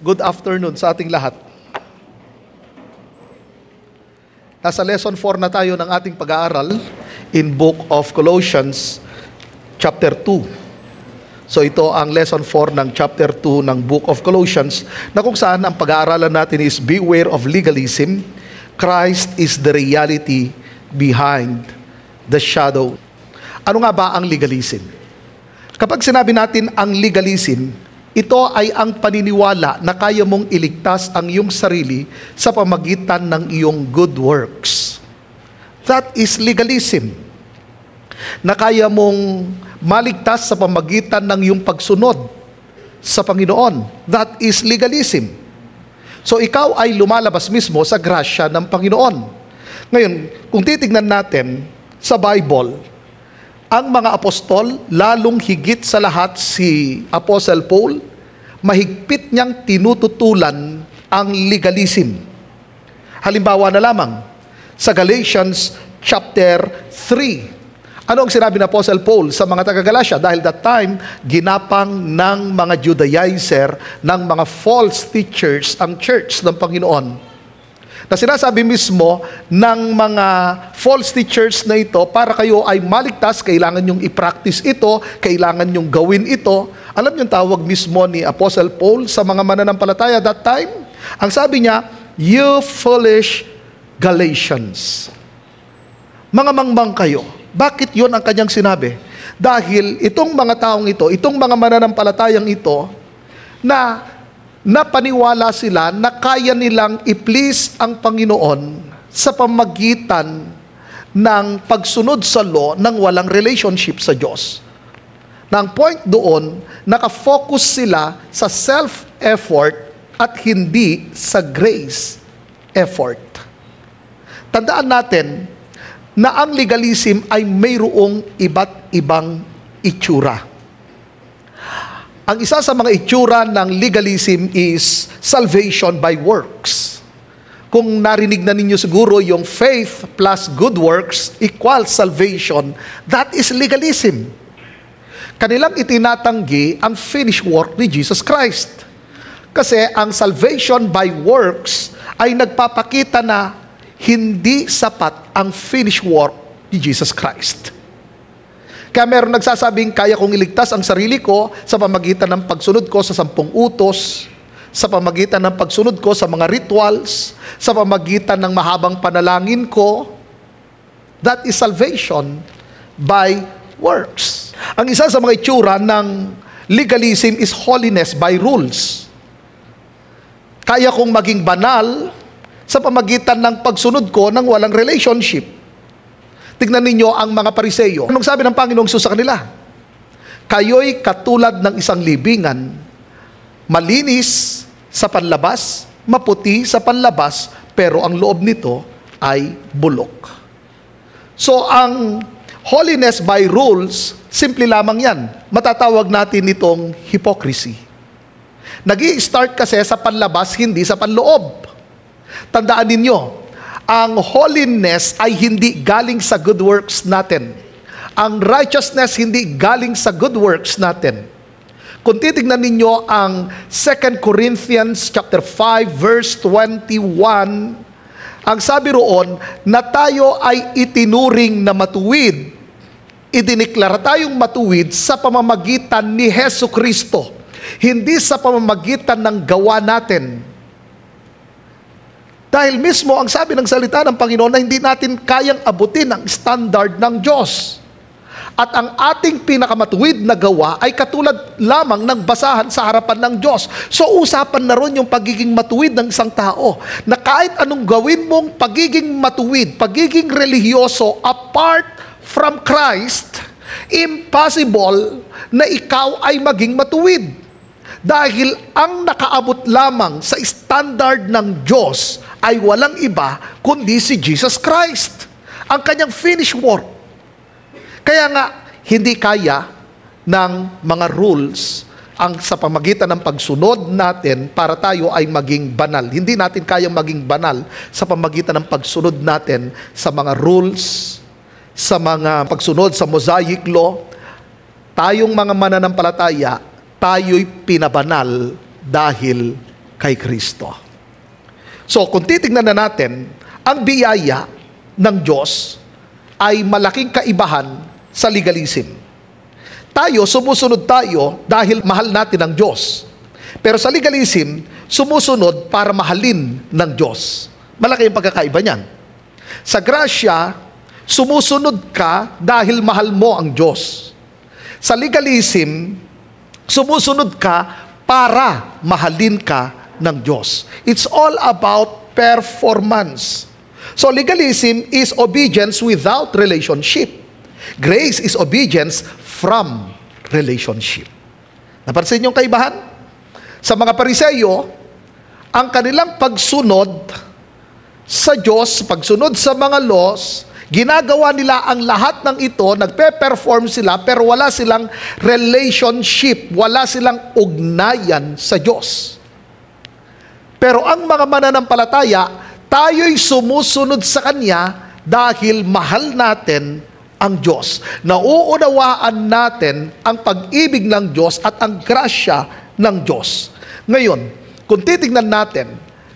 Good afternoon sa ating lahat. Nasa lesson 4 na tayo ng ating pag-aaral in Book of Colossians, chapter 2. So ito ang lesson 4 ng chapter 2 ng Book of Colossians, na kung saan ang pag-aaralan natin is beware of legalism. Christ is the reality behind the shadow. Ano nga ba ang legalism? Kapag sinabi natin ang legalism, ito ay ang paniniwala na kaya mong iligtas ang iyong sarili sa pamagitan ng iyong good works. That is legalism. Na kaya mong maligtas sa pamagitan ng iyong pagsunod sa Panginoon. That is legalism. So ikaw ay lumalabas mismo sa grasya ng Panginoon. Ngayon, kung titignan natin sa Bible, ang mga apostol, lalong higit sa lahat si Apostle Paul, mahigpit niyang tinututulan ang legalism. Halimbawa na lamang, sa Galatians chapter 3. Ano ang sinabi ng Apostle Paul sa mga taga-Galatia? Dahil that time, ginapang ng mga Judaizer, ng mga false teachers ang church ng Panginoon. Na sinasabi mismo ng mga false teachers na ito, para kayo ay maligtas, kailangan nyong i-practice ito, kailangan nyong gawin ito. Alam niyo tawag mismo ni Apostle Paul sa mga mananampalataya that time? Ang sabi niya, you foolish Galatians. Mga mangmang kayo. Bakit yon ang kanyang sinabi? Dahil itong mga taong ito, itong mga mananampalatayang ito, na napaniwala sila na kaya nilang i-please ang Panginoon sa pamagitan ng pagsunod sa law ng walang relationship sa Diyos. Na ang point doon, nakafocus sila sa self-effort at hindi sa grace effort. Tandaan natin na ang legalism ay mayroong iba't ibang itsura. Ang isa sa mga itsura ng legalism is salvation by works. Kung narinig na ninyo siguro yung faith plus good works equals salvation, that is legalism. Kanilang itinatanggi ang finished work ni Jesus Christ. Kasi ang salvation by works ay nagpapakita na hindi sapat ang finished work ni Jesus Christ. Kaya meron nagsasabing, kaya kong iligtas ang sarili ko sa pamagitan ng pagsunod ko sa 10 utos, sa pamagitan ng pagsunod ko sa mga rituals, sa pamagitan ng mahabang panalangin ko. That is salvation by works. Ang isa sa mga itsura ng legalism is holiness by rules. Kaya kong maging banal sa pamagitan ng pagsunod ko ng walang relationship. Tignan ninyo ang mga Pariseyo. Anong sabi ng Panginoong Hesus sa kanila? Kayo'y katulad ng isang libingan, malinis sa panlabas, maputi sa panlabas, pero ang loob nito ay bulok. So ang holiness by rules, simple lamang yan. Matatawag natin itong hypocrisy. Nag-i-start kasi sa panlabas, hindi sa panloob. Tandaan ninyo, ang holiness ay hindi galing sa good works natin. Ang righteousness hindi galing sa good works natin. Kung titignan ninyo ang 2 Corinthians chapter 5 verse 21, ang sabi roon na tayo ay itinuring na matuwid. Idiniklara tayong matuwid sa pamamagitan ni Hesus Kristo, hindi sa pamamagitan ng gawa natin. Dahil mismo ang sabi ng salita ng Panginoon na hindi natin kayang abutin ang standard ng Diyos. At ang ating pinakamatuwid na gawa ay katulad lamang ng basahan sa harapan ng Diyos. So usapan na ron yung pagiging matuwid ng isang tao. Na kahit anong gawin mong pagiging matuwid, pagiging relihiyoso apart from Christ, impossible na ikaw ay maging matuwid. Dahil ang nakaabot lamang sa standard ng Diyos ay walang iba kundi si Jesus Christ. Ang kanyang finished work. Kaya nga, hindi kaya ng mga rules ang sa pamagitan ng pagsunod natin para tayo ay maging banal. Hindi natin kayang maging banal sa pamagitan ng pagsunod natin sa mga rules, sa mga pagsunod sa Mosaic Law. Tayong mga mananampalataya, tayo'y pinabanal dahil kay Kristo. So, kung titignan na natin, ang biyaya ng Diyos ay malaking kaibahan sa legalism. Tayo, sumusunod tayo dahil mahal natin ang Diyos. Pero sa legalism, sumusunod para mahalin ng Diyos. Malaki yung pagkakaiba niyan. Sa grasya, sumusunod ka dahil mahal mo ang Diyos. Sa legalism, sumusunod ka para mahalin ka ng Diyos. It's all about performance. So legalism is obedience without relationship. Grace is obedience from relationship. Napansin yung kaibahan? Sa mga Pariseyo, ang kanilang pagsunod sa Diyos, pagsunod sa mga laws, ginagawa nila ang lahat ng ito, nagpe-perform sila, pero wala silang relationship, wala silang ugnayan sa Diyos. Pero ang mga mananampalataya, tayo'y sumusunod sa Kanya dahil mahal natin ang Diyos. Nauunawaan natin ang pag-ibig ng Diyos at ang grasya ng Diyos. Ngayon, kung titignan natin,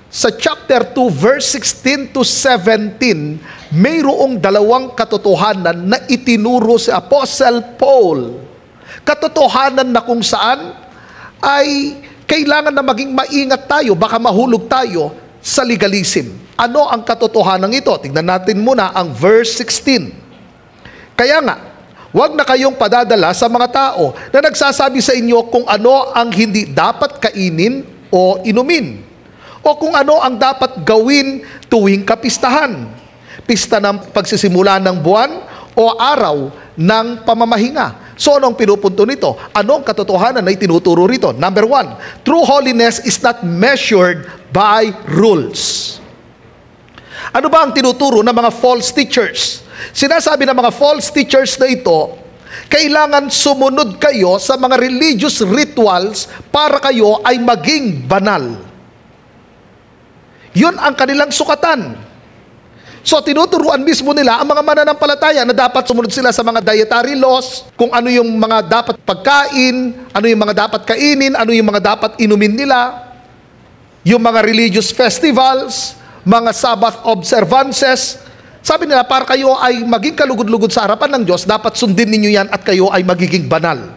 sa chapter 2, verse 16 to 17, mayroong dalawang katotohanan na itinuro si Apostle Paul. Katotohanan na kung saan ay kailangan na maging maingat tayo, baka mahulog tayo sa legalism. Ano ang katotohanan ito? Tingnan natin muna ang verse 16. Kaya nga, huwag na kayong padadala sa mga tao na nagsasabi sa inyo kung ano ang hindi dapat kainin o inumin, o kung ano ang dapat gawin tuwing kapistahan, pista ng pagsisimula ng buwan o araw ng pamamahinga. So anong pinupunto nito? Ano ang katotohanan na itinuturo rito? Number 1, true holiness is not measured by rules. Ano ba ang tinuturo ng mga false teachers? Sinasabi ng mga false teachers na ito, kailangan sumunod kayo sa mga religious rituals para kayo ay maging banal. Yun ang kanilang sukatan. So tinuturuan mismo nila ang mga mananampalataya na dapat sumunod sila sa mga dietary laws, kung ano yung mga dapat pagkain, ano yung mga dapat kainin, ano yung mga dapat inumin nila, yung mga religious festivals, mga Sabbath observances. Sabi nila, para kayo ay maging kalugod-lugod sa harapan ng Diyos, dapat sundin ninyo yan at kayo ay magiging banal.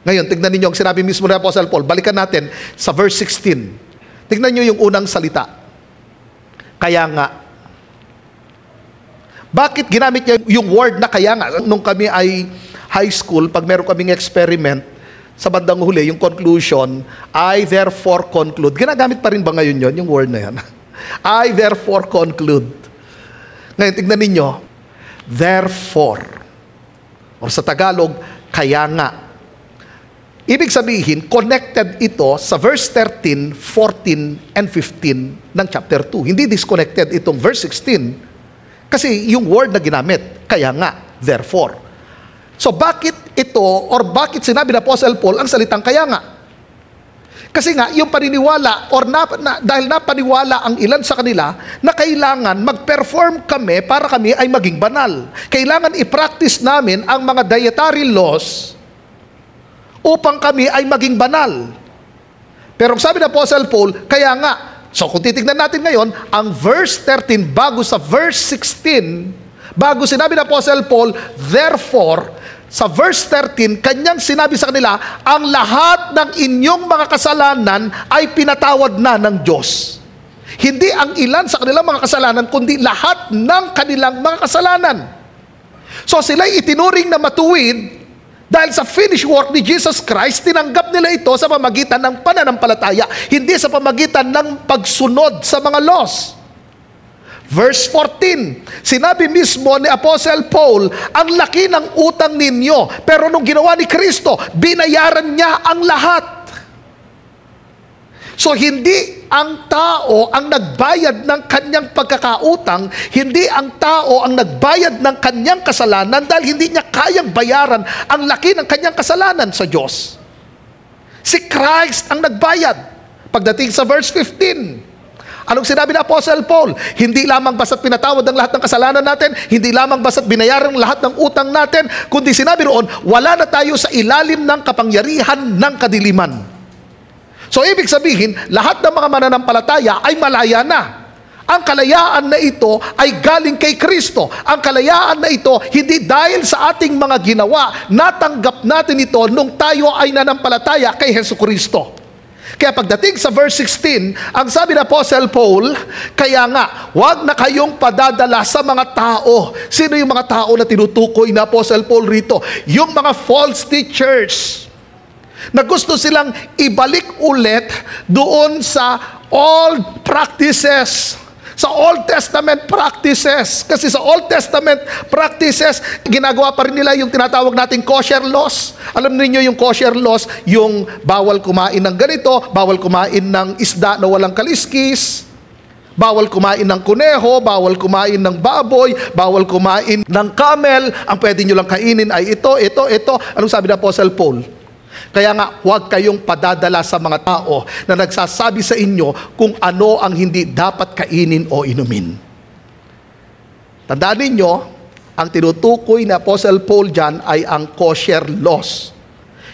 Ngayon, tignan ninyo ang sinabi mismo ni Apostle Paul. Balikan natin sa verse 16. Tignan nyo yung unang salita. Kaya nga. Bakit ginamit niya yung word na kaya nga? Nung kami ay high school, pag meron kaming experiment, sa bandang huli, yung conclusion, I therefore conclude. Ginagamit pa rin ba ngayon yun, yung word na yan? I therefore conclude. Ngayon, tignan ninyo, therefore, o sa Tagalog, kaya nga. Ibig sabihin, connected ito sa verse 13, 14, and 15 ng chapter 2. Hindi disconnected itong verse 16, kasi yung word na ginamit, kaya nga, therefore. So bakit ito, or bakit sinabi na Apostle Paul ang salitang kaya nga? Kasi nga, yung paniniwala, or dahil napaniwala ang ilan sa kanila, na kailangan mag-perform kami para kami ay maging banal. Kailangan i-practice namin ang mga dietary laws upang kami ay maging banal. Pero sabi ng Apostle Paul, kaya nga, so kung titignan natin ngayon, ang verse 13 bago sa verse 16, bago sinabi ng Apostle Paul, therefore, sa verse 13, kanyang sinabi sa kanila, ang lahat ng inyong mga kasalanan ay pinatawad na ng Diyos. Hindi ang ilan sa kanilang mga kasalanan, kundi lahat ng kanilang mga kasalanan. So sila'y itinuring na matuwid dahil sa finished work ni Jesus Christ, tinanggap nila ito sa pamagitan ng pananampalataya, hindi sa pamagitan ng pagsunod sa mga laws. Verse 14, sinabi mismo ni Apostle Paul, ang laki ng utang ninyo, pero nung ginawa ni Kristo, binayaran niya ang lahat. So hindi ang tao ang nagbayad ng kanyang pagkakautang, hindi ang tao ang nagbayad ng kanyang kasalanan dahil hindi niya kayang bayaran ang laki ng kanyang kasalanan sa Diyos. Si Christ ang nagbayad. Pagdating sa verse 15, anong sinabi ng Apostle Paul? Hindi lamang basta't pinatawad ang lahat ng kasalanan natin, hindi lamang basta't binayaran ang lahat ng utang natin, kundi sinabi roon, wala na tayo sa ilalim ng kapangyarihan ng kadiliman. So ibig sabihin, lahat ng mga mananampalataya ay malaya na. Ang kalayaan na ito ay galing kay Kristo. Ang kalayaan na ito, hindi dahil sa ating mga ginawa, natanggap natin ito nung tayo ay nanampalataya kay Jesucristo. Kaya pagdating sa verse 16, ang sabi ng Apostle Paul, kaya nga, huwag na kayong padadala sa mga tao. Sino yung mga tao na tinutukoy na Apostle Paul rito? Yung mga false teachers na gusto silang ibalik ulit doon sa old practices, sa Old Testament practices. Kasi sa Old Testament practices, ginagawa pa rin nila yung tinatawag nating kosher laws. Alam niyo yung kosher laws, yung bawal kumain ng ganito, bawal kumain ng isda na walang kaliskis, bawal kumain ng kuneho, bawal kumain ng baboy, bawal kumain ng camel. Ang pwede nyo lang kainin ay ito. Anong sabi ng Apostle Paul? Kaya nga, huwag kayong padadala sa mga tao na nagsasabi sa inyo kung ano ang hindi dapat kainin o inumin. Tandaan ninyo, ang tinutukoy na Apostle Paul dyan ay ang kosher laws.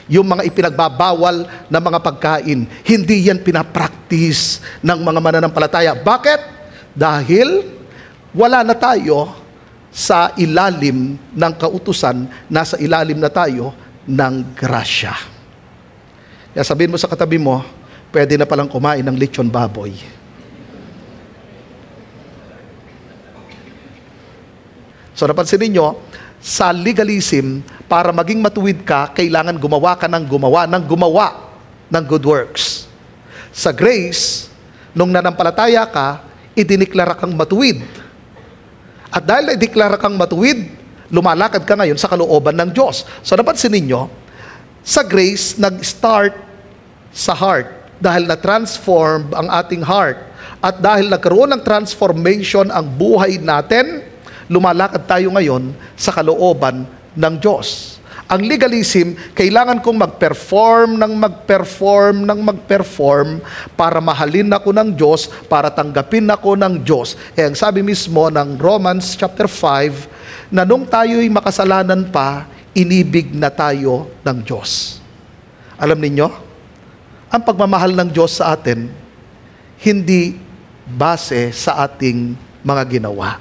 Yung mga ipinagbabawal na mga pagkain, hindi yan pinapractice ng mga mananampalataya. Bakit? Dahil wala na tayo sa ilalim ng kautusan, nasa ilalim na tayo ng grasya. Kaya sabihin mo sa katabi mo, pwede na palang kumain ng lechon baboy. So napansin ninyo, sa legalism, para maging matuwid ka, kailangan gumawa ka ng gumawa ng good works. Sa grace, nung nanampalataya ka, idiniklara kang matuwid. At dahil ideklara kang matuwid, lumalakad ka ngayon sa kalooban ng Diyos. So napansin ninyo, sa grace, nag-start sa heart dahil na-transform ang ating heart. At dahil nagkaroon ng transformation ang buhay natin, lumalakad tayo ngayon sa kalooban ng Diyos. Ang legalism, kailangan kong mag-perform para mahalin ako ng Diyos, para tanggapin ako ng Diyos. Ang sabi mismo ng Romans chapter 5, na nung tayo'y makasalanan pa, inibig na tayo ng Diyos. Alam ninyo, ang pagmamahal ng Diyos sa atin, hindi base sa ating mga ginawa.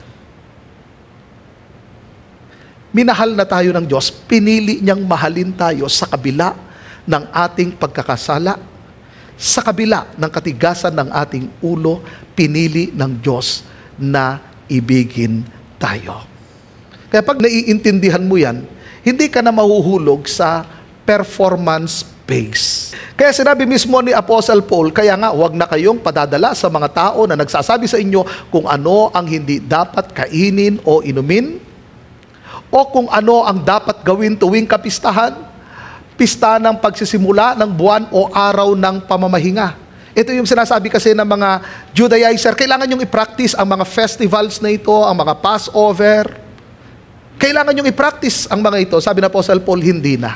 Minahal na tayo ng Diyos, pinili niyang mahalin tayo sa kabila ng ating pagkakasala, sa kabila ng katigasan ng ating ulo, pinili ng Diyos na ibigin tayo. Kaya pag naiintindihan mo yan, hindi ka na mahuhulog sa performance base. Kaya sinabi mismo ni Apostle Paul, kaya nga huwag na kayong padadala sa mga tao na nagsasabi sa inyo kung ano ang hindi dapat kainin o inumin, o kung ano ang dapat gawin tuwing kapistahan, pista ng pagsisimula ng buwan o araw ng pamamahinga. Ito yung sinasabi kasi ng mga Judaizer, kailangan yung i-practice ang mga festivals na ito, ang mga Passover. Kailangan yung i-practice ang mga ito. Sabi na Apostle Paul, hindi na.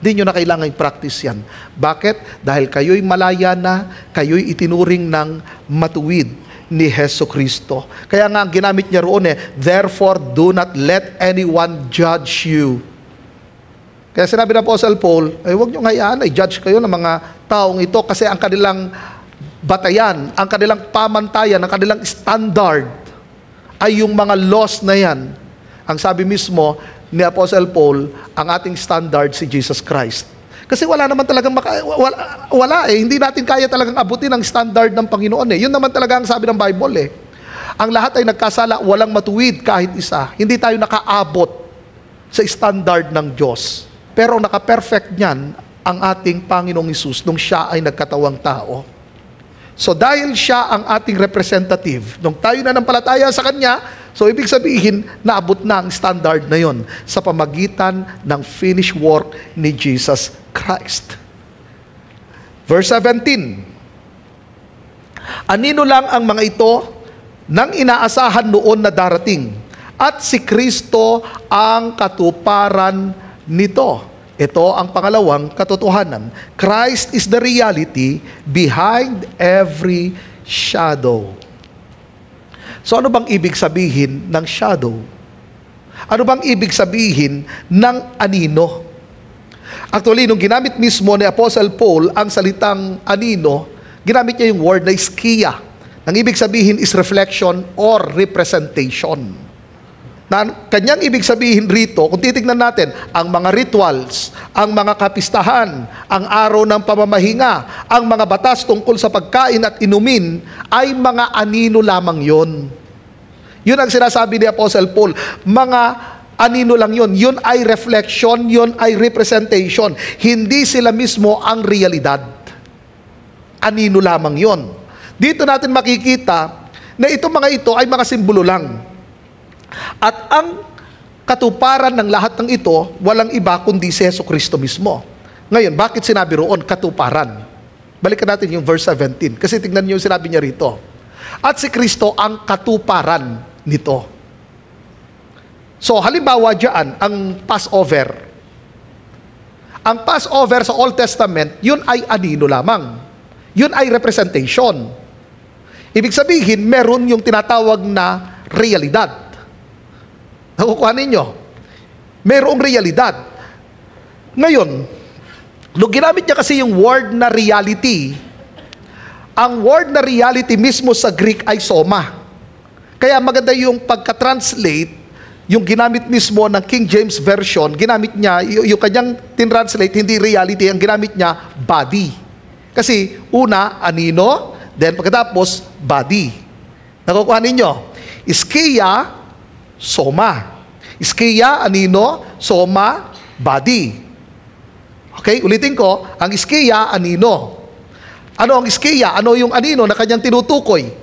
Hindi nyo na kailangan i-practice yan. Bakit? Dahil kayo'y malaya na, kayo'y itinuring ng matuwid ni Jesucristo. Kaya nga ang ginamit niya roon therefore do not let anyone judge you. Kaya sinabi ng Apostle Paul, huwag nyo ngayaan, judge kayo ng mga taong ito kasi ang kanilang batayan, ang kanilang pamantayan, ang kanilang standard ay yung mga laws na yan. Ang sabi mismo ni Apostle Paul, ang ating standard si Jesus Christ. Kasi wala naman talagang hindi natin kaya talagang abutin ang standard ng Panginoon Yun naman talaga ang sabi ng Bible Ang lahat ay nagkasala, walang matuwid kahit isa. Hindi tayo nakaabot sa standard ng Diyos. Pero naka-perfect niyan ang ating Panginoong Hesus nung siya ay nagkatawang tao. So dahil siya ang ating representative, nung tayo na nampalataya sa Kanya, so ibig sabihin, naabot na ang standard na yon sa pamagitan ng finished work ni Jesus Christ. Verse 17, anino lang ang mga ito nang inaasahan noon na darating, at si Kristo ang katuparan nito. Ito ang pangalawang katotohanan. Christ is the reality behind every shadow. So ano bang ibig sabihin ng shadow? Ano bang ibig sabihin ng anino? Actually, nung ginamit mismo ni Apostle Paul ang salitang anino, ginamit niya yung word na skia. Ang ibig sabihin is reflection or representation. Na kanyang ibig sabihin rito, kung titignan natin, ang mga rituals, ang mga kapistahan, ang araw ng pamamahinga, ang mga batas tungkol sa pagkain at inumin, ay mga anino lamang yon. Yun ang sinasabi ni Apostle Paul, mga anino lang yun. Yun ay reflection, yun ay representation. Hindi sila mismo ang realidad. Anino lamang yun. Dito natin makikita na itong mga ito ay mga simbolo lang. At ang katuparan ng lahat ng ito, walang iba kundi si Jesucristo mismo. Ngayon, bakit sinabi roon katuparan? Balikan natin yung verse 17. Kasi tingnan niyo yung sinabi niya rito. At si Kristo ang katuparan nito. So, halimbawa dyan, ang Passover. Ang Passover sa Old Testament, yun ay anino lamang. Yun ay representation. Ibig sabihin, meron yung tinatawag na realidad. Nakukuha ninyo? Merong realidad. Ngayon, nung ginamit niya kasi yung word na reality, ang word na reality mismo sa Greek ay soma. Kaya maganda yung pagka-translate, yung ginamit mismo ng King James Version, ginamit niya, yung kanyang tin-translate, hindi reality, ang ginamit niya, body. Kasi una, anino, then pagkatapos, body. Nakukuha ninyo? Skia, soma. Skia, anino, soma, body. Okay, ulitin ko, ang skia, anino. Ano ang skia? Ano yung anino na kanyang tinutukoy?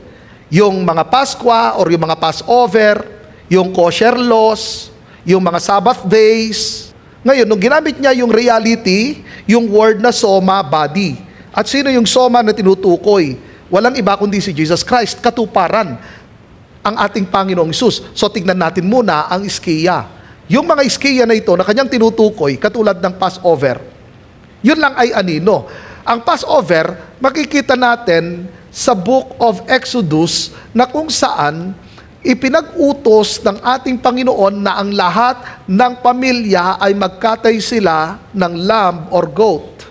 Yung mga Paskwa or yung mga Passover, yung kosher laws, yung mga Sabbath days. Ngayon, nung ginamit niya yung reality, yung word na soma, body. At sino yung soma na tinutukoy? Walang iba kundi si Jesus Christ, katuparan, ang ating Panginoong Hesus. So, tignan natin muna ang skia. Yung mga skia na ito na kanyang tinutukoy, katulad ng Passover, yun lang ay anino. Ang Passover, makikita natin sa Book of Exodus na kung saan ipinag-utos ng ating Panginoon na ang lahat ng pamilya ay magkatay sila ng lamb or goat.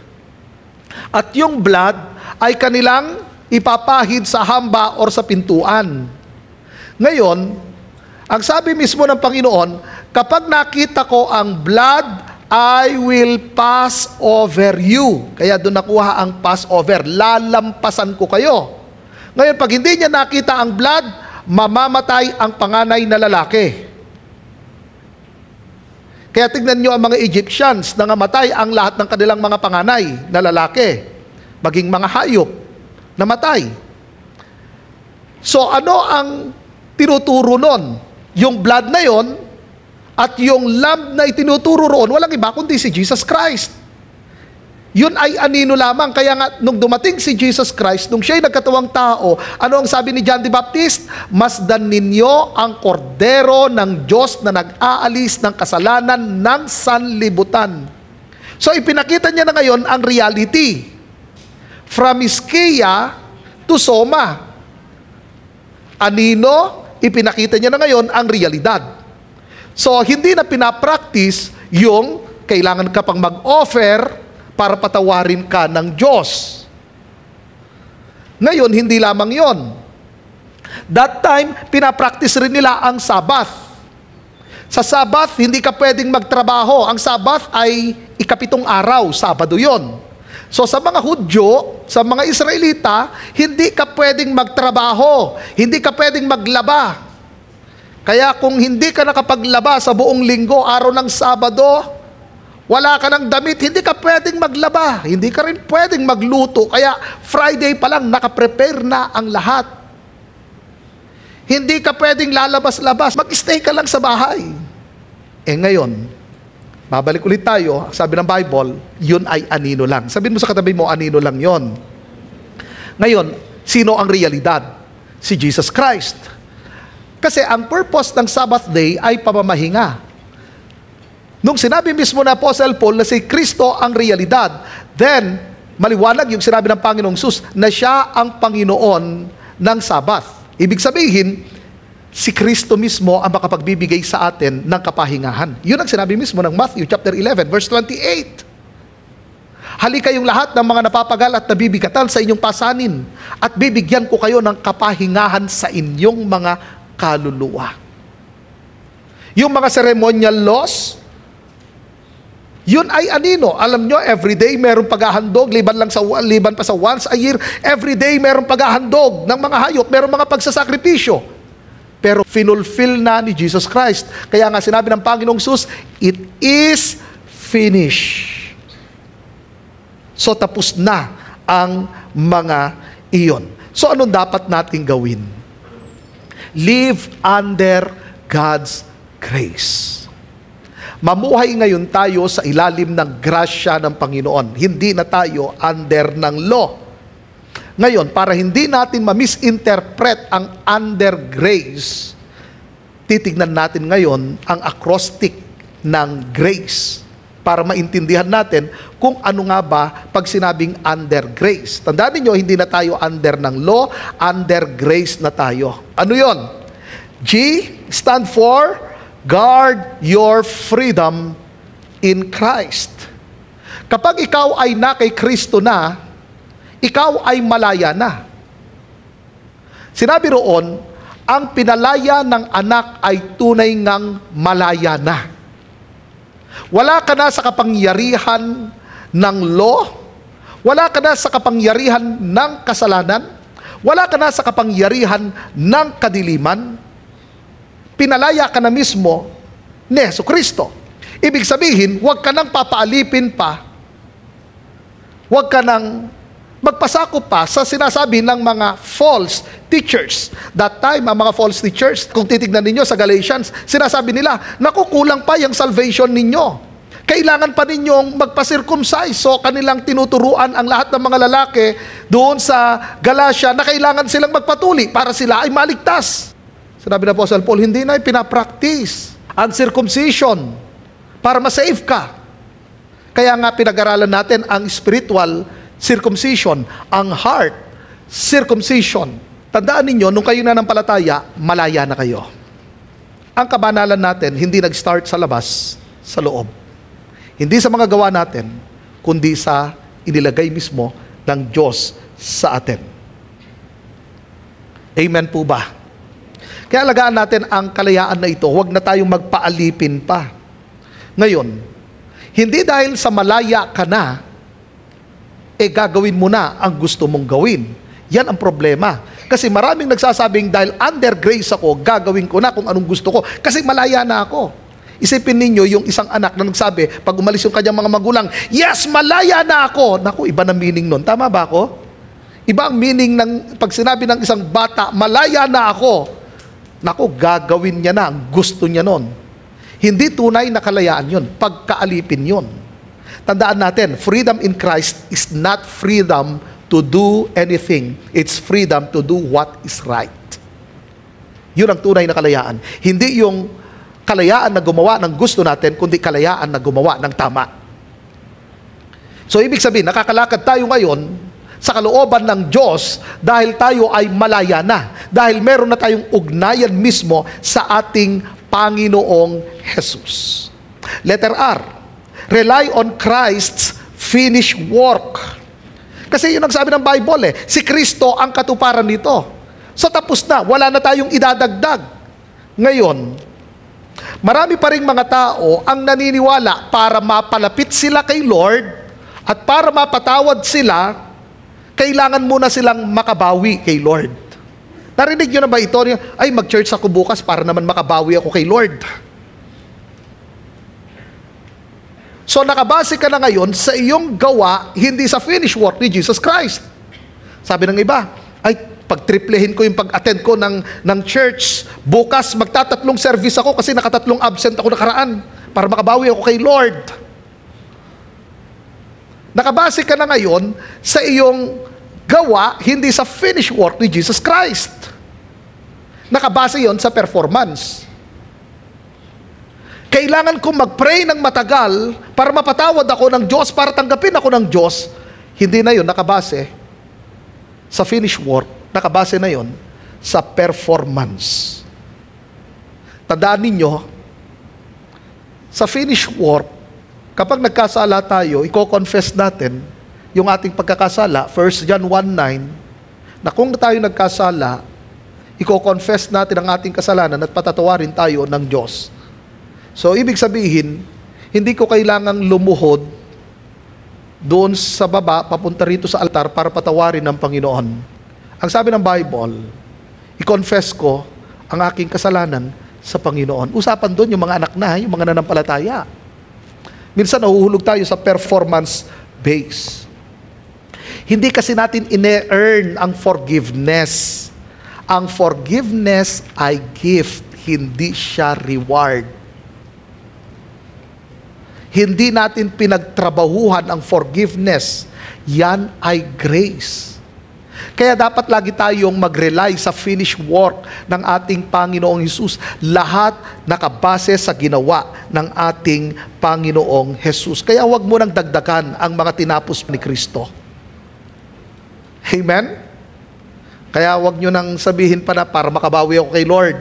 At yung blood ay kanilang ipapahid sa hamba or sa pintuan. Ngayon, ang sabi mismo ng Panginoon, kapag nakita ko ang blood, I will pass over you. Kaya doon nakuha ang Passover. Lalampasan ko kayo. Ngayon, pag hindi niya nakita ang blood, mamamatay ang panganay na lalaki. Kaya tignan niyo ang mga Egyptians, nangamatay ang lahat ng kanilang mga panganay na lalaki. Maging mga hayop, namatay. So ano ang tinuturo nun? Yung blood na yon at yung lamb na itinuturo roon, walang iba kundi si Jesus Christ. Yun ay anino lamang. Kaya nga, nung dumating si Jesus Christ, nung siya'y nagkatawang tao, ano ang sabi ni John the Baptist? Masdan ninyo ang kordero ng Diyos na nag-aalis ng kasalanan ng sanlibutan. So, ipinakita niya na ngayon ang reality. From skia to soma. Anino, ipinakita niya na ngayon ang realidad. So, hindi na pinapractice yung kailangan ka pang mag-offer para patawarin ka ng Diyos. Ngayon, hindi lamang yon. That time, pinapractice rin nila ang Sabbath. Sa Sabbath, hindi ka pwedeng magtrabaho. Ang Sabbath ay ikapitong araw, Sabado yon. So sa mga Hudyo, sa mga Israelita, hindi ka pwedeng magtrabaho. Hindi ka pwedeng maglaba. Kaya kung hindi ka nakapaglaba sa buong linggo, araw ng Sabado, wala ka ng damit, hindi ka pwedeng maglaba. Hindi ka rin pwedeng magluto. Kaya Friday pa lang, nakaprepare na ang lahat. Hindi ka pwedeng lalabas-labas. Mag-stay ka lang sa bahay. Ngayon, babalik ulit tayo. Sabi ng Bible, yun ay anino lang. Sabihin mo sa katabi mo, anino lang yon. Ngayon, sino ang realidad? Si Jesus Christ. Kasi ang purpose ng Sabbath day ay pamamahinga. Nung sinabi mismo na Apostle Paul na si Kristo ang realidad, then maliwanag yung sinabi ng Panginoong Hesus na siya ang Panginoon ng Sabbath. Ibig sabihin, si Kristo mismo ang makapagbibigay sa atin ng kapahingahan. Yun ang sinabi mismo ng Matthew chapter 11 verse 28. Halika kayong lahat ng mga napapagal at nabibigatan sa inyong pasanin, at bibigyan ko kayo ng kapahingahan sa inyong mga kaluluwa. Yung mga ceremonial laws, yun ay anino. Alam nyo, everyday merong paghahandog, liban pa sa once a year, everyday merong paghahandog ng mga hayop, merong mga pagsasakripisyo. Pero finulfill na ni Jesus Christ. Kaya nga sinabi ng Panginoong Jesus, it is finished. So tapos na ang mga iyon. So anong dapat nating gawin? Live under God's grace. Mamuhay ngayon tayo sa ilalim ng grasya ng Panginoon. Hindi na tayo under ng law. Ngayon, para hindi natin ma-misinterpret ang under grace, titignan natin ngayon ang acrostic ng grace para maintindihan natin kung ano nga ba pag sinabing under grace. Tandaan niyo, hindi na tayo under ng law, under grace na tayo. Ano yon? G stand for guard your freedom in Christ. Kapag ikaw ay na kay Kristo na, ikaw ay malaya na. Sinabi roon, ang pinalaya ng anak ay tunay ngang malaya na. Wala ka na sa kapangyarihan ng law, wala ka na sa kapangyarihan ng kasalanan, wala ka na sa kapangyarihan ng kadiliman. Pinalaya ka na mismo ni Jesucristo. Ibig sabihin, huwag ka nang papaalipin pa, huwag ka nang magpasakop pa sa sinasabi ng mga false teachers. That time, ang mga false teachers, kung titignan ninyo sa Galatians, sinasabi nila, naku, kulang pa yung salvation ninyo. Kailangan pa ninyong magpa-circumcise. So, kanilang tinuturuan ang lahat ng mga lalaki doon sa Galatia na kailangan silang magpatuli para sila ay maligtas. Sinabi na po sa Paul, hindi na pinapractice ang circumcision para masave ka. Kaya nga pinag-aralan natin ang spiritual circumcision, ang heart circumcision. Tandaan ninyo, nung kayo nanampalataya, malaya na kayo. Ang kabanalan natin, hindi nag-start sa labas, sa loob. Hindi sa mga gawa natin, kundi sa inilagay mismo ng Diyos sa atin. Amen po ba? Kaya alagaan natin ang kalayaan na ito, huwag na tayong magpaalipin pa. Ngayon, hindi dahil sa malaya ka na, gagawin mo na ang gusto mong gawin. Yan ang problema. Kasi maraming nagsasabing, dahil under grace ako, gagawin ko na kung anong gusto ko. Kasi malaya na ako. Isipin ninyo yung isang anak na nagsabi, pag umalis yung kanyang mga magulang, yes, malaya na ako. Naku, iba na meaning nun. Tama ba ako? Iba ang meaning ng pag sinabi ng isang bata, malaya na ako. Naku, gagawin niya na ang gusto niya nun. Hindi tunay na kalayaan yun. Pagkaalipin yun. Tandaan natin, freedom in Christ is not freedom to do anything. It's freedom to do what is right. Yun ang tunay na kalayaan. Hindi yung kalayaan na gumawa ng gusto natin, kundi kalayaan na gumawa ng tama. So, ibig sabihin, nakakalakad tayo ngayon sa kalooban ng Diyos dahil tayo ay malaya na. Dahil meron na tayong ugnayan mismo sa ating Panginoong Jesus. Letter R. Rely on Christ's finished work. Kasi yun ang sabi ng Bible si Kristo ang katuparan nito. So tapos na, wala na tayong idadagdag. Ngayon, marami pa ring mga tao ang naniniwala para mapalapit sila kay Lord at para mapatawad sila, kailangan muna silang makabawi kay Lord. Narinig nyo na ba ito? Ay, mag-church ako bukas para naman makabawi ako kay Lord. So nakabase ka na ngayon sa iyong gawa, hindi sa finished work ni Jesus Christ. Sabi ng iba, ay pagtriplehin ko yung pag-attend ko ng church, bukas magtatatlong service ako kasi nakatatlong absent ako nakaraan para makabawi ako kay Lord. Nakabase ka na ngayon sa iyong gawa, hindi sa finished work ni Jesus Christ. Nakabase yon sa performance. Kailangan kong mag-pray ng matagal para mapatawad ako ng Diyos, para tanggapin ako ng Diyos. Hindi na yun nakabase sa finished work. Nakabase na yun sa performance. Tandaan ninyo, sa finished work, Kapag nagkasala tayo, i-confess natin yung ating pagkakasala. 1 John 1:9, na kung tayo nagkasala, i-confess natin ang ating kasalanan at patatawarin tayo ng Diyos. So, ibig sabihin, hindi ko kailangang lumuhod doon sa baba, papunta rito sa altar para patawarin ng Panginoon. Ang sabi ng Bible, i-confess ko ang aking kasalanan sa Panginoon. Usapan doon yung mga anak na, yung mga nanampalataya. Minsan nahuhulog tayo sa performance base. Hindi kasi natin ine-earn ang forgiveness. Ang forgiveness ay gift, hindi siya reward. Hindi natin pinagtrabahuhan ang forgiveness. Yan ay grace. Kaya dapat lagi tayong mag-rely sa finished work ng ating Panginoong Hesus. Lahat nakabase sa ginawa ng ating Panginoong Hesus. Kaya huwag mo nang dagdagan ang mga tinapos ni Kristo. Amen? Kaya huwag nyo nang sabihin pa na para makabawi ako kay Lord.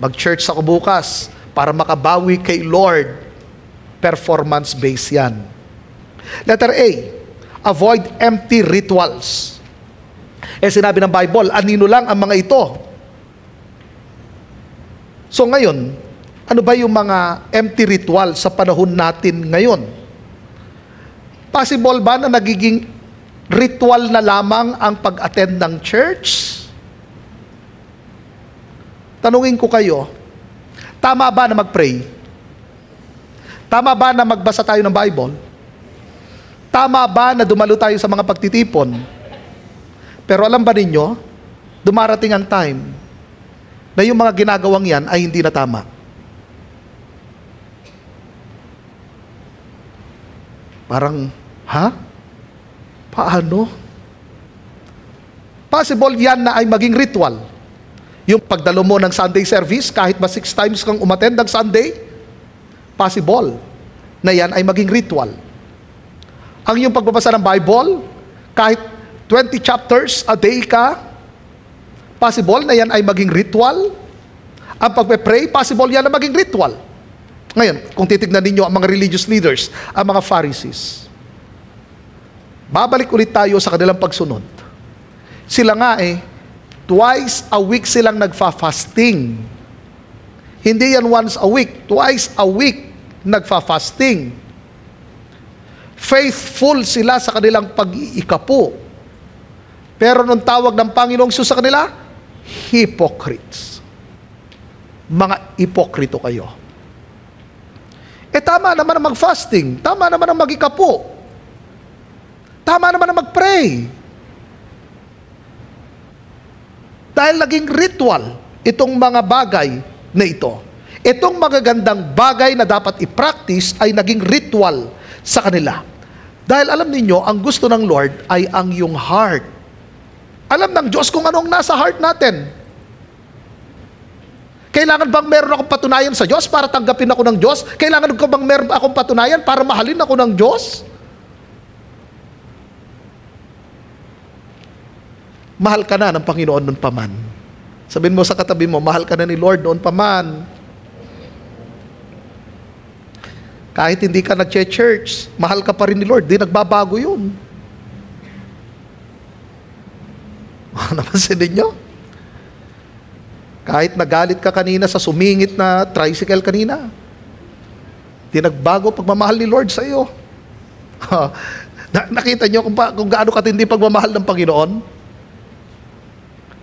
Mag-church ako bukas para makabawi kay Lord. Performance-based yan. Letter A, avoid empty rituals. Sinabi ng Bible, anino lang ang mga ito. So ngayon, ano ba yung mga empty ritual sa panahon natin ngayon? Possible ba na nagiging ritual na lamang ang pag-attend ng church? Tanungin ko kayo, tama ba na mag-pray? Tama ba na magbasa tayo ng Bible? Tama ba na dumalo tayo sa mga pagtitipon? Pero alam ba ninyo, dumarating ang time na yung mga ginagawang yan ay hindi na tama. Parang, ha? Paano? Possible yan na ay maging ritual. Yung pagdalo mo ng Sunday service, kahit ba 6 times kang umattend ng Sunday, possible na yan ay maging ritual. Ang yung pagbabasa ng Bible, kahit 20 chapters a day ka, possible na yan ay maging ritual. Ang pagpe-pray, possible yan na maging ritual. Ngayon, kung titignan ninyo ang mga religious leaders, ang mga Pharisees, babalik ulit tayo sa kanilang pagsunod. Sila nga twice a week silang nagfa-fasting. Hindi yan once a week, twice a week nagfa-fasting. Faithful sila sa kanilang pag-iikapo. Pero nung tawag ng Panginoong Hesus sa kanila, hypocrites. Mga ipokrito kayo. Tama naman ang mag-fasting. Tama naman ang mag-ikapo. Tama naman ang mag-pray. Dahil naging ritual itong mga bagay na ito. Itong magagandang bagay na dapat i-practice ay naging ritual sa kanila. Dahil alam ninyo, ang gusto ng Lord ay ang iyong heart. Alam ng Diyos kung anong nasa heart natin. Kailangan bang meron akong patunayan sa Diyos para tanggapin ako ng Diyos? Kailangan ko bang meron akong patunayan para mahalin ako ng Diyos? Mahal ka na ng Panginoon noon pa man. Sabihin mo sa katabi mo, mahal ka na ni Lord noon pa man. Kahit hindi ka nag-church, mahal ka pa rin ni Lord. Di nagbabago yun. Napansin ninyo? Kahit nagalit ka kanina sa sumingit na tricycle kanina, di nagbago pagmamahal ni Lord sa iyo. Nakita nyo kung gaano katindi pagmamahal ng Panginoon?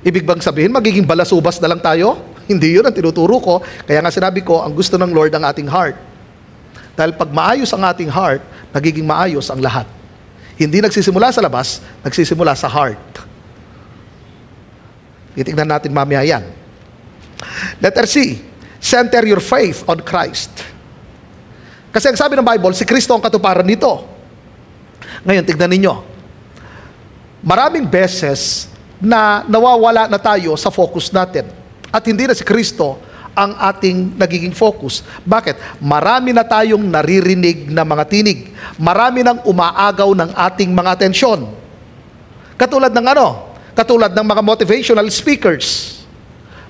Ibig bang sabihin, magiging balasubas na lang tayo? Hindi yun ang tinuturo ko. Kaya nga sinabi ko, ang gusto ng Lord ang ating heart. Dahil pag maayos ang ating heart, nagiging maayos ang lahat. Hindi nagsisimula sa labas, nagsisimula sa heart. Titignan natin mamaya yan. Letter C, center your faith on Christ. Kasi ang sabi ng Bible, si Kristo ang katuparan nito. Ngayon, tignan ninyo. Maraming beses na nawawala na tayo sa focus natin. At hindi na si Kristo ang ating nagiging focus. Bakit? Marami na tayong naririnig na mga tinig. Marami nang umaagaw ng ating mga atensyon. Katulad ng ano? Katulad ng mga motivational speakers,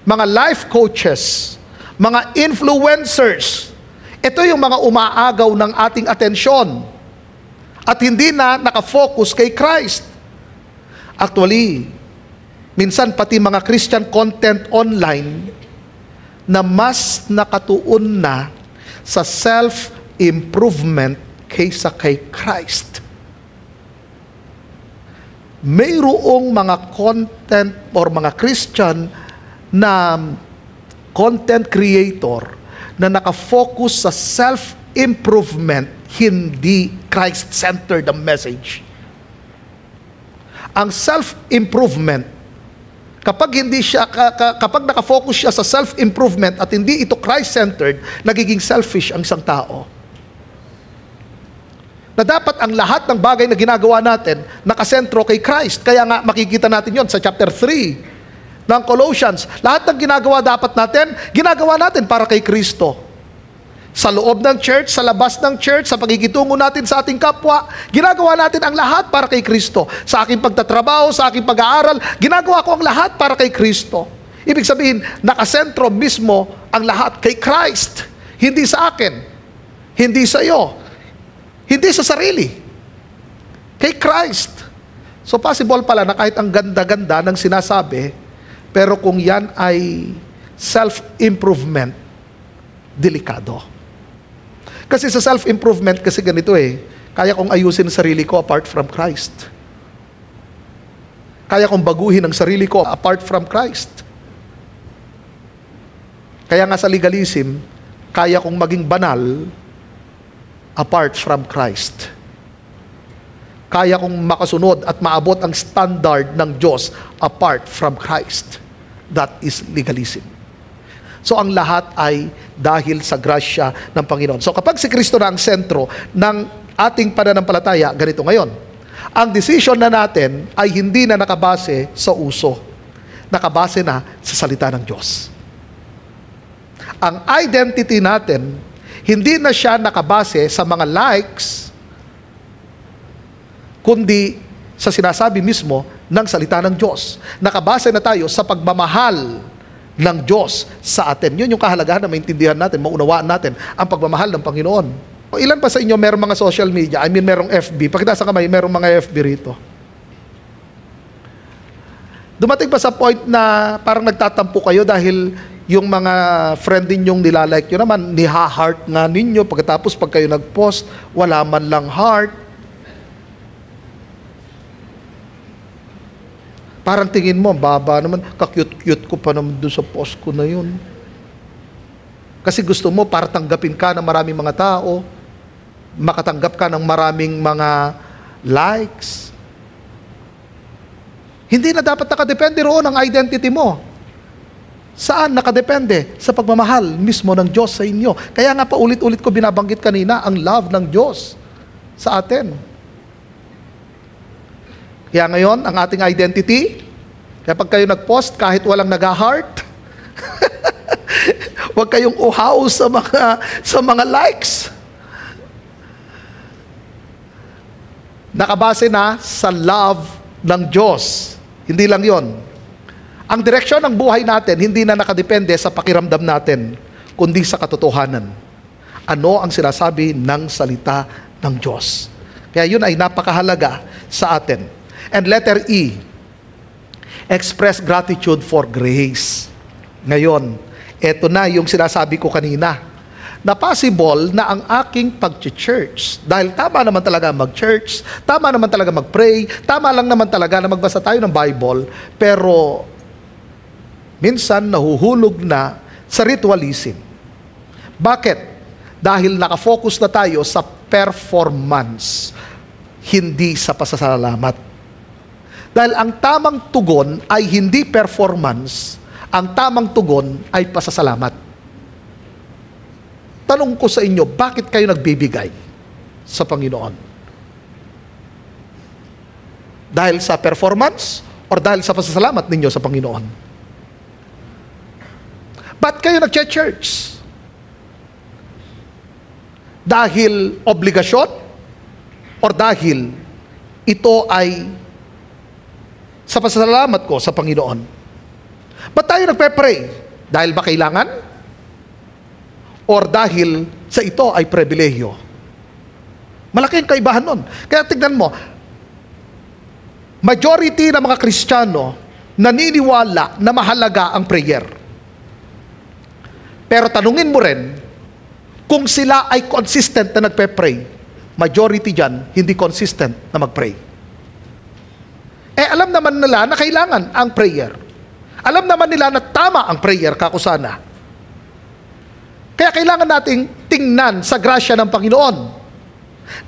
mga life coaches, mga influencers. Ito yung mga umaagaw ng ating atensyon at hindi na nakafocus kay Christ. Actually, minsan pati mga Christian content online na mas nakatuon na sa self-improvement kaysa kay Christ. Mayroong mga content or mga Christian na content creator na nakafocus sa self-improvement, hindi Christ-centered ang message. Ang self-improvement, kapag nakafocus siya sa self-improvement at hindi ito Christ-centered, nagiging selfish ang isang tao. Na dapat ang lahat ng bagay na ginagawa natin nakasentro kay Christ. Kaya nga makikita natin yon sa chapter 3 ng Colossians. Lahat ng ginagawa dapat natin, ginagawa natin para kay Kristo. Sa loob ng church, sa labas ng church, sa pagigitungo natin sa ating kapwa, ginagawa natin ang lahat para kay Kristo. Sa aking pagtatrabaho, sa aking pag-aaral, ginagawa ko ang lahat para kay Kristo. Ibig sabihin, nakasentro mismo ang lahat kay Christ. Hindi sa akin, hindi sa iyo, hindi sa sarili. Kay Christ. So possible pala na kahit ang ganda-ganda ng sinasabi, pero kung yan ay self-improvement, delikado. Kasi sa self-improvement, kasi ganito kaya kong ayusin ang sarili ko apart from Christ. Kaya kong baguhin ang sarili ko apart from Christ. Kaya nga sa legalism, kaya kong maging banal apart from Christ. Kaya kong makasunod at maabot ang standard ng Diyos apart from Christ. That is legalism. So ang lahat ay dahil sa grasya ng Panginoon. So kapag si Kristo na ang sentro ng ating pananampalataya, ganito ngayon. Ang decision na natin ay hindi na nakabase sa uso. Nakabase na sa salita ng Diyos. Ang identity natin, hindi na siya nakabase sa mga likes, kundi sa sinasabi mismo ng salita ng Diyos. Nakabase na tayo sa pagmamahal ng Diyos sa atin. Yun yung kahalagahan na maintindihan natin, maunawaan natin ang pagmamahal ng Panginoon. O ilan pa sa inyo merong mga social media? Merong FB. Pakita sa kamay, merong mga FB rito. Dumating pa sa point na parang nagtatampo kayo dahil yung mga friend ninyong nilalike nyo naman, niha-heart nga ninyo. Pagkatapos pag kayo nag-post, wala man lang heart. Parang tingin mo, baba naman, ka-cute-cute ko pa naman doon sa post ko na yun. Kasi gusto mo, para tanggapin ka ng maraming mga tao, makatanggap ka ng maraming mga likes. Hindi na dapat nakadepende roon ang identity mo. Saan nakadepende? Sa pagmamahal mismo ng Diyos sa inyo. Kaya nga pa ulit-ulit ko binabanggit kanina, ang love ng Diyos sa atin. Kaya ngayon, ang ating identity, kapag kayo nag-post, kahit walang nag-heart, huwag kayong uhaw sa mga likes. Nakabase na sa love ng Diyos. Hindi lang yon. Ang direksyon ng buhay natin, hindi na nakadepende sa pakiramdam natin, kundi sa katotohanan. Ano ang sinasabi ng salita ng Diyos? Kaya yun ay napakahalaga sa atin. And letter E, express gratitude for grace. Ngayon, eto na yung sinasabi ko kanina, na possible na ang aking pag-church, dahil tama naman talaga mag-church, tama naman talaga mag-pray, tama lang naman talaga na magbasa tayo ng Bible, pero minsan nahuhulog na sa ritualism. Bakit? Dahil nakafocus na tayo sa performance, hindi sa pasasalamat. Dahil ang tamang tugon ay hindi performance, ang tamang tugon ay pasasalamat. Tanong ko sa inyo, bakit kayo nagbibigay sa Panginoon? Dahil sa performance or dahil sa pasasalamat ninyo sa Panginoon? Ba't kayo nag-church? Dahil obligasyon or dahil ito ay sa pasasalamat ko sa Panginoon? Ba't tayo nagpe-pray? Dahil ba kailangan? or dahil sa ito ay pribilehyo. Malaki ang kaibahan nun. Kaya tignan mo, majority ng mga Kristiyano naniniwala na mahalaga ang prayer. Pero tanungin mo rin, kung sila ay consistent na nagpe-pray, majority dyan, hindi consistent na mag-pray. Alam naman nila na kailangan ang prayer. Alam naman nila na tama ang prayer, kakusana. Kaya kailangan nating tingnan sa grasya ng Panginoon.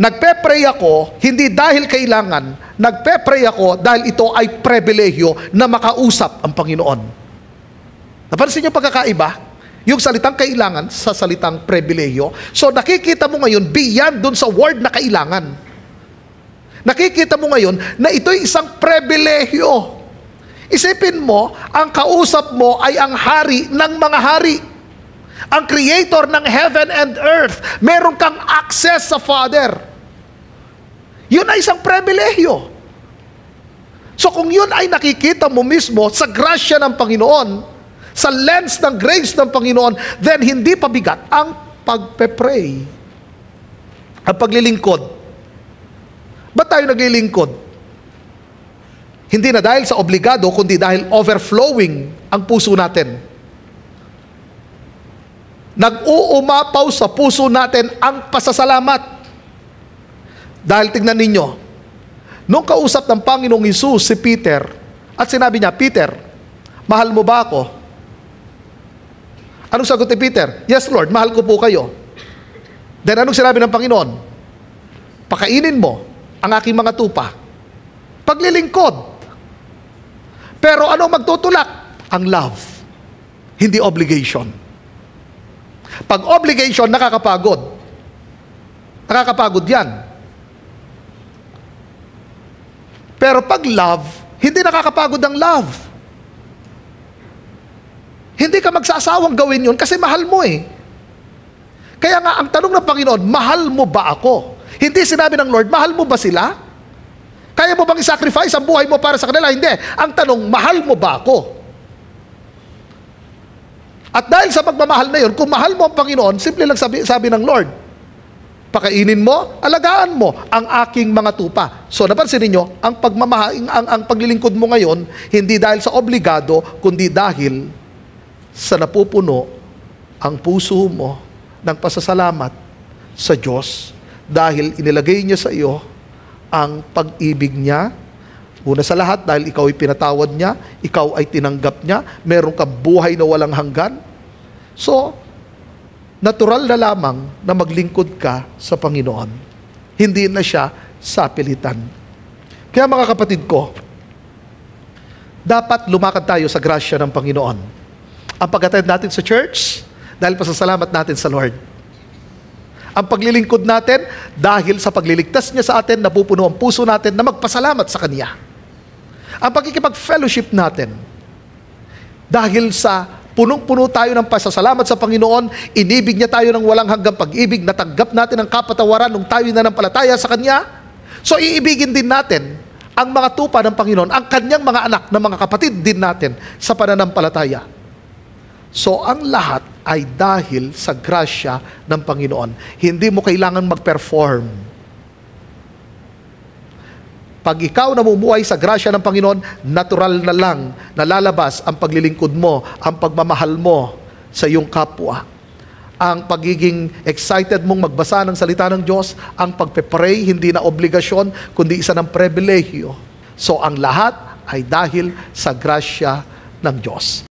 Nagpe-pray ako, hindi dahil kailangan, nagpe-pray ako dahil ito ay pribilehyo na makausap ang Panginoon. Napansin niyo pagkakaiba? Yung salitang kailangan sa salitang pribilehyo. So nakikita mo ngayon beyond dun sa word na kailangan. Nakikita mo ngayon na ito'y isang pribilehyo. Isipin mo, ang kausap mo ay ang hari ng mga hari. Ang creator ng heaven and earth. Meron kang access sa Father. Yun ay isang pribilehyo. So kung yun ay nakikita mo mismo sa grasya ng Panginoon, sa lens ng grace ng Panginoon, then hindi pabigat ang pagpe-pray. Ang paglilingkod. Ba't tayo naglilingkod? Hindi na dahil sa obligado, kundi dahil overflowing ang puso natin. Nag-uumapaw sa puso natin ang pasasalamat. Dahil tignan ninyo, nung kausap ng Panginoong Hesus si Peter, at sinabi niya, Peter, mahal mo ba ako? Anong sagot ni Peter? Yes, Lord, mahal ko po kayo. Then anong sinabi ng Panginoon? Pakainin mo ang aking mga tupa. Paglilingkod. Pero anong magtutulak? Ang love. Hindi obligation. Pag obligation, nakakapagod. Nakakapagod yan. Pero pag love, hindi nakakapagod ang love. Hindi ka magsasawang gawin yun kasi mahal mo eh. Kaya nga, ang tanong ng Panginoon, mahal mo ba ako? Hindi sinabi ng Lord, mahal mo ba sila? Kaya mo bang i-sacrifice ang buhay mo para sa kanila? Hindi. Ang tanong, mahal mo ba ako? At dahil sa pagmamahal na yun, kung mahal mo ang Panginoon, simple lang sabi ng Lord, pakainin mo, alagaan mo ang aking mga tupa. So napansin niyo, ang ang paglilingkod mo ngayon, hindi dahil sa obligado, kundi dahil sa napupuno ang puso mo ng pasasalamat sa Diyos dahil inilagay niya sa iyo ang pag-ibig niya. Una sa lahat, dahil ikaw ay pinatawad niya, ikaw ay tinanggap niya, meron kang buhay na walang hanggan. So, natural na lamang na maglingkod ka sa Panginoon. Hindi na siya sapilitan. Kaya mga kapatid ko, dapat lumakad tayo sa grasya ng Panginoon. Ang pag-attend natin sa church, dahil pasasalamat natin sa Lord. Ang paglilingkod natin, dahil sa pagliligtas niya sa atin, napupuno ang puso natin na magpasalamat sa Kanya. Ang pagkikipag-fellowship natin, dahil sa punong-puno tayo ng pasasalamat sa Panginoon, inibig niya tayo ng walang hanggang pag-ibig, natanggap natin ang kapatawaran nung tayo nananampalataya sa Kanya. So iibigin din natin ang mga tupa ng Panginoon, ang Kanyang mga anak na mga kapatid din natin sa pananampalataya. So, ang lahat ay dahil sa grasya ng Panginoon. Hindi mo kailangan mag-perform. Pag ikaw namumuhay sa grasya ng Panginoon, natural na lang nalalabas ang paglilingkod mo, ang pagmamahal mo sa iyong kapwa. Ang pagiging excited mong magbasa ng salita ng Diyos, ang pagpe-pray, hindi na obligasyon, kundi isa ng pribilehyo. So, ang lahat ay dahil sa grasya ng Diyos.